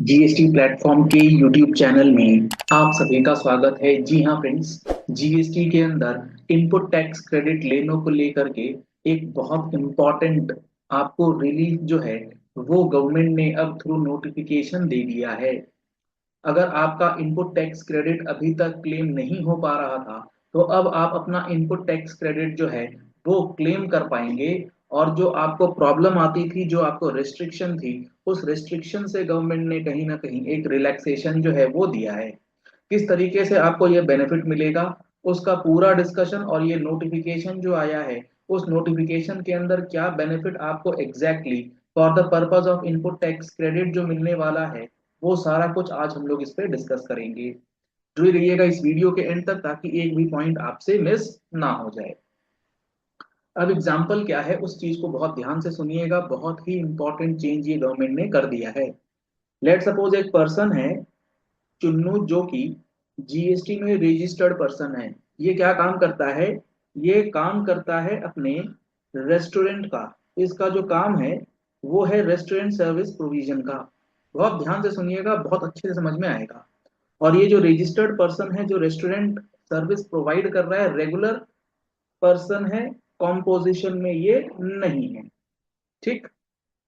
GST platform के YouTube channel में आप सभी का स्वागत है। जी हाँ फ्रेंड्स, जीएसटी के अंदर इनपुट टैक्स क्रेडिट लेने को लेकर के एक बहुत इम्पोर्टेंट आपको रिलीफ जो है वो गवर्नमेंट ने अब थ्रू नोटिफिकेशन दे दिया है। अगर आपका इनपुट टैक्स क्रेडिट अभी तक क्लेम नहीं हो पा रहा था तो अब आप अपना इनपुट टैक्स क्रेडिट जो है वो क्लेम कर पाएंगे। और जो आपको प्रॉब्लम आती थी, जो आपको रिस्ट्रिक्शन थी, उस रिस्ट्रिक्शन से गवर्नमेंट ने कहीं ना कहीं एक रिलैक्सेशन जो है वो दिया है। किस तरीके से आपको ये बेनिफिट मिलेगा उसका पूरा डिस्कशन, और ये नोटिफिकेशन जो आया है उस नोटिफिकेशन के अंदर क्या बेनिफिट आपको exactly for the purpose of input tax credit जो मिलने वाला है, वो सारा कुछ आज हम लोग इस पे डिस्कस करेंगे। जुड़े रहिएगा इस वीडियो के एंड तक ताकि एक भी पॉइंट आपसे मिस ना हो जाए। अब एग्जाम्पल क्या है उस चीज को बहुत ध्यान से सुनिएगा, बहुत ही इंपॉर्टेंट चेंज ये गवर्नमेंट ने कर दिया है। लेट सपोज एक पर्सन है चुन्नू, जो कि जीएसटी में रजिस्टर्ड पर्सन है। ये क्या काम करता है? ये काम करता है अपने रेस्टोरेंट का। इसका जो काम है वो है रेस्टोरेंट सर्विस प्रोविजन का। बहुत ध्यान से सुनिएगा, बहुत अच्छे से समझ में आएगा। और ये जो रजिस्टर्ड पर्सन है जो रेस्टोरेंट सर्विस प्रोवाइड कर रहा है, रेगुलर पर्सन है, कॉम्पोजिशन में ये नहीं है। ठीक।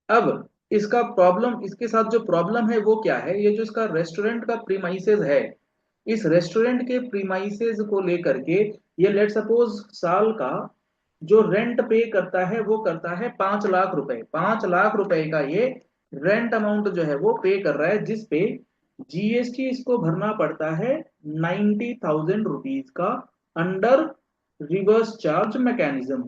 अब इसका प्रॉब्लम, इसके साथ जो प्रॉब्लम है वो क्या है? ये जो इसका रेस्टोरेंट का प्रीमाइसेस है, इस रेस्टोरेंट के प्रीमाइसेस को लेकर के ये लेट सपोज साल का जो रेंट पे करता है वो करता है 5 लाख रुपए। 5 लाख रुपए का ये रेंट अमाउंट जो है वो पे कर रहा है, जिसपे जीएसटी इसको भरना पड़ता है 90,000 रुपीज का, अंडर रिवर्स चार्ज मैकेनिज्म।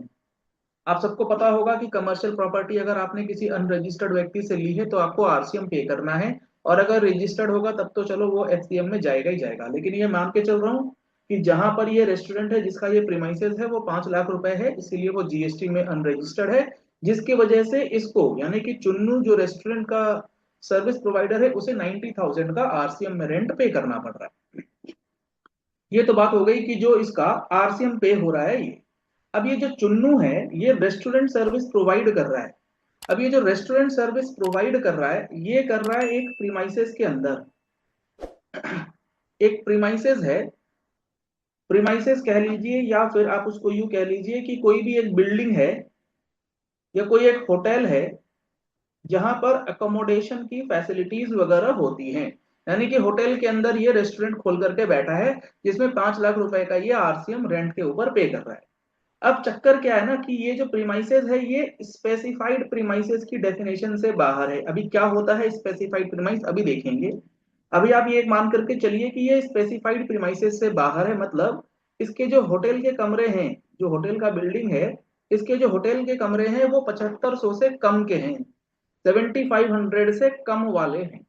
आप सबको पता होगा कि कमर्शियल प्रॉपर्टी अगर आपने किसी अनरजिस्टर्ड व्यक्ति से ली है तो आपको आरसीएम पे करना है। और अगर रजिस्टर्ड होगा तब तो चलो वो एफसीएम में जाएगा ही जाएगा। लेकिन ये मान के चल रहा हूँ कि जहां पर ये रेस्टोरेंट है जिसका ये प्रीमाइसेस है वो 5 लाख रुपए है, इसीलिए वो जीएसटी में अनरजिस्टर्ड है। जिसकी वजह से इसको यानी कि चुन्नू जो रेस्टोरेंट का सर्विस प्रोवाइडर है उसे 90,000 का आरसीएम में रेंट पे करना पड़ रहा है। ये तो बात हो गई कि जो इसका आरसीएम पे हो रहा है ये। अब ये जो चुन्नू है ये रेस्टोरेंट सर्विस प्रोवाइड कर रहा है। अब ये जो रेस्टोरेंट सर्विस प्रोवाइड कर रहा है ये कर रहा है एक प्रीमाइसेस के अंदर। एक प्रीमाइसेस है, प्रीमाइसेस कह लीजिए या फिर आप उसको यूं कह लीजिए कि कोई भी एक बिल्डिंग है या कोई एक होटल है जहां पर अकोमोडेशन की फैसिलिटीज वगैरह होती हैं। यानी कि होटल के अंदर ये रेस्टोरेंट खोल करके बैठा है जिसमें 5 लाख रुपए का ये आरसीएम रेंट के ऊपर पे कर रहा है। अब चक्कर क्या है ना कि ये जो प्रीमाइसेस है ये स्पेसिफाइड प्रीमाइसेस की डेफिनेशन से बाहर है। अभी क्या होता है स्पेसिफाइड प्रीमाइस अभी देखेंगे। अभी आप ये एक मान करके चलिए कि ये स्पेसिफाइड प्रीमाइसेस से बाहर है, मतलब इसके जो होटल के कमरे हैं, जो होटल का बिल्डिंग है, इसके जो होटल के कमरे हैं वो 7500 से कम के हैं, 7500 से कम वाले हैं।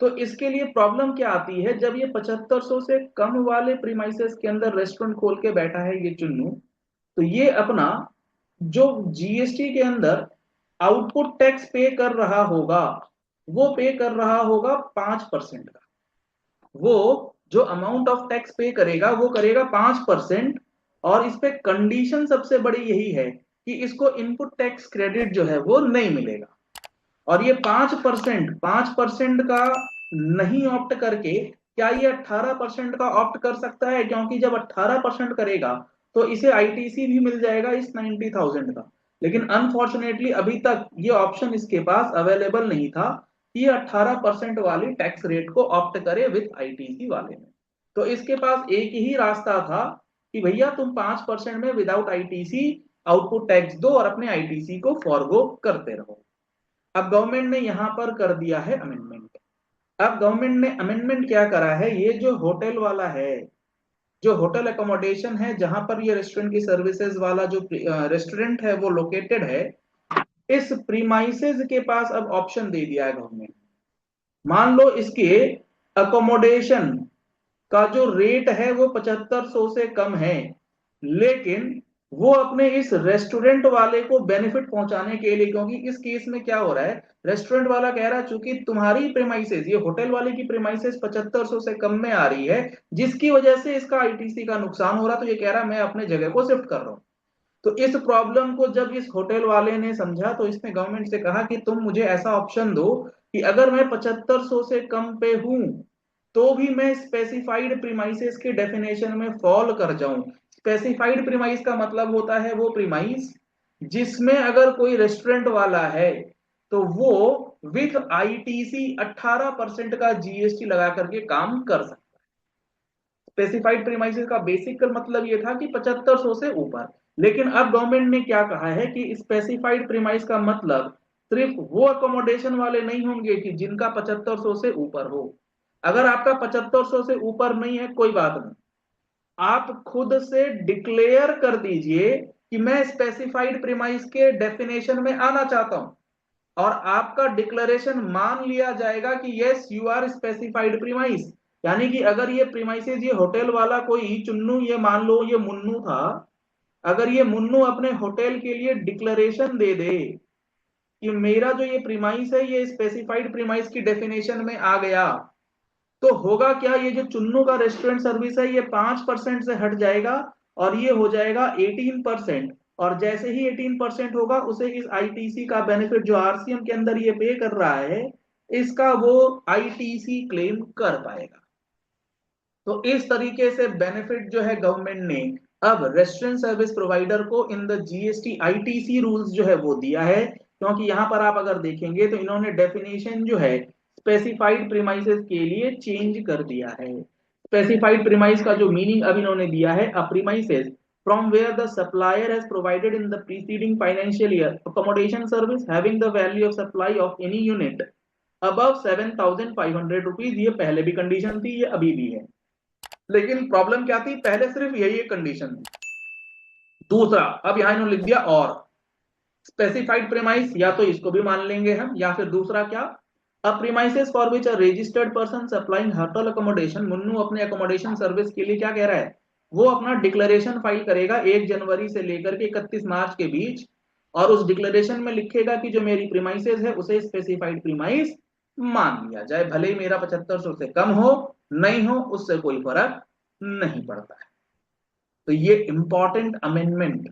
तो इसके लिए प्रॉब्लम क्या आती है? जब ये 7500 से कम वाले प्रीमाइसेस के अंदर रेस्टोरेंट खोल के बैठा है ये चुन्नू, तो ये अपना जो जीएसटी के अंदर आउटपुट टैक्स पे कर रहा होगा वो पे कर रहा होगा 5% का। वो जो अमाउंट ऑफ टैक्स पे करेगा वो करेगा 5%। और इस पे कंडीशन सबसे बड़ी यही है कि इसको इनपुट टैक्स क्रेडिट जो है वो नहीं मिलेगा। और ये 5% का नहीं ऑप्ट करके क्या ये 18% का ऑप्ट कर सकता है? क्योंकि जब 18% करेगा तो इसे आईटीसी भी मिल जाएगा इस 90,000 का। लेकिन अनफॉर्चुनेटली अभी तक ये ऑप्शन इसके पास अवेलेबल नहीं था कि ये 18% वाली टैक्स रेट को ऑप्ट करे विथ आईटीसी वाले में। तो इसके पास एक ही रास्ता था कि भैया तुम 5% में विदाउट आईटीसी आउटपुट टैक्स दो और अपने आईटीसी को फॉरगो करते रहो। अब गवर्नमेंट ने यहां पर कर दिया है अमेंडमेंट। अब गवर्नमेंट ने अमेंडमेंट क्या करा है? ये जो होटल वाला है, जो होटल एकोमोडेशन है जहां पर ये रेस्टोरेंट की सर्विसेज वाला जो रेस्टोरेंट है वो लोकेटेड है, इस प्रीमाइसेस के पास अब ऑप्शन दे दिया है गवर्नमेंट। मान लो इसके अकोमोडेशन का जो रेट है वो 7500 से कम है, लेकिन वो अपने इस रेस्टोरेंट वाले को बेनिफिट पहुंचाने के लिए, क्योंकि इस केस में क्या हो रहा है, रेस्टोरेंट वाला कह रहा है चूंकि तुम्हारी प्रेमाइसेस, ये होटल वाले की प्रेमाइसेस 7500 से कम में आ रही है जिसकी वजह से इसका आईटीसी का नुकसान हो रहा, तो ये कह रहा है मैं अपने जगह को शिफ्ट कर रहा हूं। तो इस प्रॉब्लम को जब इस होटल वाले ने समझा तो इसने गवर्नमेंट से कहा कि तुम मुझे ऐसा ऑप्शन दो कि अगर मैं 7500 से कम पे हूं तो भी मैं स्पेसिफाइड प्रीमाइसेस के डेफिनेशन में फॉल कर जाऊं। स्पेसिफाइड प्रीमाइस का मतलब होता है वो प्रीमाइस जिसमें अगर कोई रेस्टोरेंट वाला है तो वो विथ आईटीसी 18% का जीएसटी लगा करके काम कर सकता है। स्पेसिफाइड प्रीमाइसेस का बेसिक मतलब ये था कि 7500 से ऊपर। लेकिन अब गवर्नमेंट ने क्या कहा है कि स्पेसिफाइड प्रीमाइस का मतलब सिर्फ वो अकोमोडेशन वाले नहीं होंगे कि जिनका 7500 से ऊपर हो। अगर आपका 7500 से ऊपर नहीं है कोई बात नहीं, आप खुद से डिक्लेयर कर दीजिए कि मैं स्पेसिफाइड प्रीमाइस के डेफिनेशन में आना चाहता हूं, और आपका डिक्लेरेशन मान लिया जाएगा कि yes you are specified premise. यानी कि अगर ये प्रीमाइसेस, ये होटल वाला कोई चुन्नू, ये मान लो ये मुन्नू था, अगर ये मुन्नू अपने होटल के लिए डिक्लेरेशन दे दे कि मेरा जो ये प्रीमाइस है ये स्पेसिफाइड प्रीमाइस की डेफिनेशन में आ गया, तो होगा क्या, ये जो चुन्नू का रेस्टोरेंट सर्विस है ये 5% से हट जाएगा और ये हो जाएगा 18%। और जैसे ही 18% होगा उसे इस आईटीसी का बेनिफिट जो आरसीएम के अंदर ये पे कर रहा है इसका वो आईटीसी क्लेम कर पाएगा। तो इस तरीके से बेनिफिट जो है गवर्नमेंट ने अब रेस्टोरेंट सर्विस प्रोवाइडर को in the GST ITC rules जो है वो दिया है। क्योंकि यहां पर आप अगर देखेंगे तो इन्होंने डेफिनेशन जो है स्पेसिफाइड प्रीमाइसेस के लिए चेंज कर दिया है। स्पेसिफाइड प्रीमाइस का जो मीनिंग अब इन्होंने दिया है, अ premises from where the supplier has provided in the preceding financial year accommodation service having the value of supply of any unit above 7,500 rupees. ये पहले भी कंडीशन थी, ये अभी भी है, लेकिन प्रॉब्लम क्या थी, पहले सिर्फ यही एक कंडीशन थी। दूसरा, अब यहां इन्होंने लिख दिया और स्पेसिफाइड प्रीमाइस, या तो इसको भी मान लेंगे हम, या फिर दूसरा क्या, a premises for which a registered person supplying hotel accommodation. Munnu अपने अकोमोडेशन सर्विस के लिए क्या कह रहा है, वो अपना डिक्लेरेशन फाइल करेगा 1 जनवरी से लेकर के 31 मार्च के बीच, और उस डिक्लेरेशन में लिखेगा कि जो मेरी प्रीमाइसेस है उसे स्पेसिफाइड प्रीमाइस मान लिया जाए, भले ही मेरा 7500 से कम हो नहीं हो उससे कोई फर्क नहीं पड़ता है। तो ये इंपॉर्टेंट अमेंडमेंट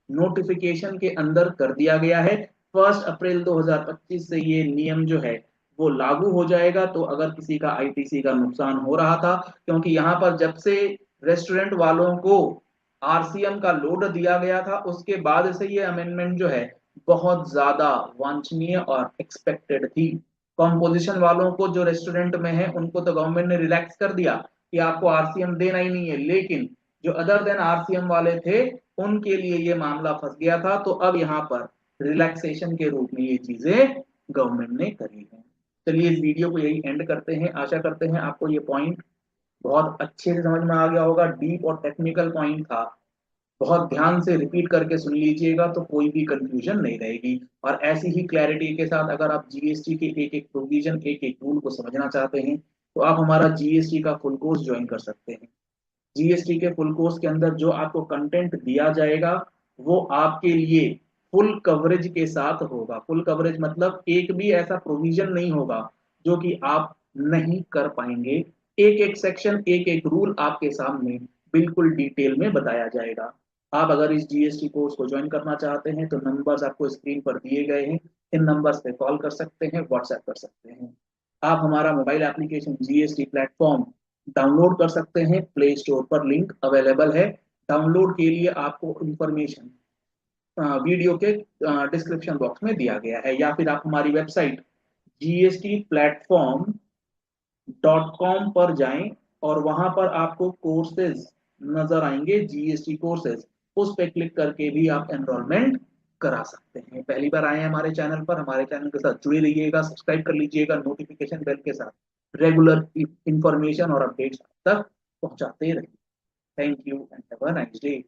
नोटिफिकेशन के अंदर कर दिया गया है। 1 अप्रैल 2025 से ये नियम जो है वो लागू हो जाएगा। तो अगर किसी का आईटीसी का नुकसान हो रहा था, क्योंकि यहां पर जब से रेस्टोरेंट वालों को आरसीएम का लोड दिया गया था उसके बाद से ये अमेंडमेंट जो है बहुत ज्यादा वांछनीय और एक्सपेक्टेड थी। कॉम्पोजिशन वालों को जो रेस्टोरेंट में है उनको तो गवर्नमेंट ने रिलैक्स कर दिया कि आपको आरसीएम देना ही नहीं है, लेकिन जो अदर देन आरसीएम वाले थे उनके लिए ये मामला फंस गया था। तो अब यहाँ पर रिलैक्सेशन के रूप में ये चीजें गवर्नमेंट ने करी है। चलिए इस वीडियो को यही एंड करते हैं। आशा करते हैं आपको ये पॉइंट बहुत अच्छे से समझ में आ गया होगा। डीप और टेक्निकल पॉइंट था, बहुत ध्यान से रिपीट करके सुन लीजिएगा तो कोई भी कंफ्यूजन नहीं रहेगी। और ऐसी ही क्लैरिटी के साथ अगर आप जीएसटी के एक एक प्रोविजन, एक एक रूल को समझना चाहते हैं तो आप हमारा जीएसटी का फुल कोर्स ज्वाइन कर सकते हैं। जीएसटी के फुल कोर्स के अंदर जो आपको कंटेंट दिया जाएगा वो आपके लिए फुल कवरेज के साथ होगा। फुल कवरेज मतलब एक भी ऐसा प्रोविजन नहीं होगा जो कि आप नहीं कर पाएंगे। एक एक सेक्शन, एक एक रूल आपके सामने बिल्कुल डिटेल में बताया जाएगा। आप अगर इस जीएसटी कोर्स को ज्वाइन करना चाहते हैं तो नंबर्स आपको स्क्रीन पर दिए गए हैं, इन नंबर्स पे कॉल कर सकते हैं, व्हाट्सएप कर सकते हैं। आप हमारा mobile application GST platform download कर सकते हैं, प्ले स्टोर पर लिंक अवेलेबल है। डाउनलोड के लिए आपको इंफॉर्मेशन वीडियो के डिस्क्रिप्शन बॉक्स में दिया गया है, या फिर आप हमारी वेबसाइट gstplatform.com पर जाएं और वहां पर आपको कोर्सेज नजर आएंगे, जीएसटी कोर्सेज, उस पर क्लिक करके भी आप एनरोलमेंट करा सकते हैं। पहली बार आए हैं हमारे चैनल पर, हमारे चैनल के साथ जुड़े रहिएगा, सब्सक्राइब कर लीजिएगा, नोटिफिकेशन बेल के साथ रेगुलर इंफॉर्मेशन और अपडेट्स तक पहुंचाते रहिए। Thank you and have a nice day.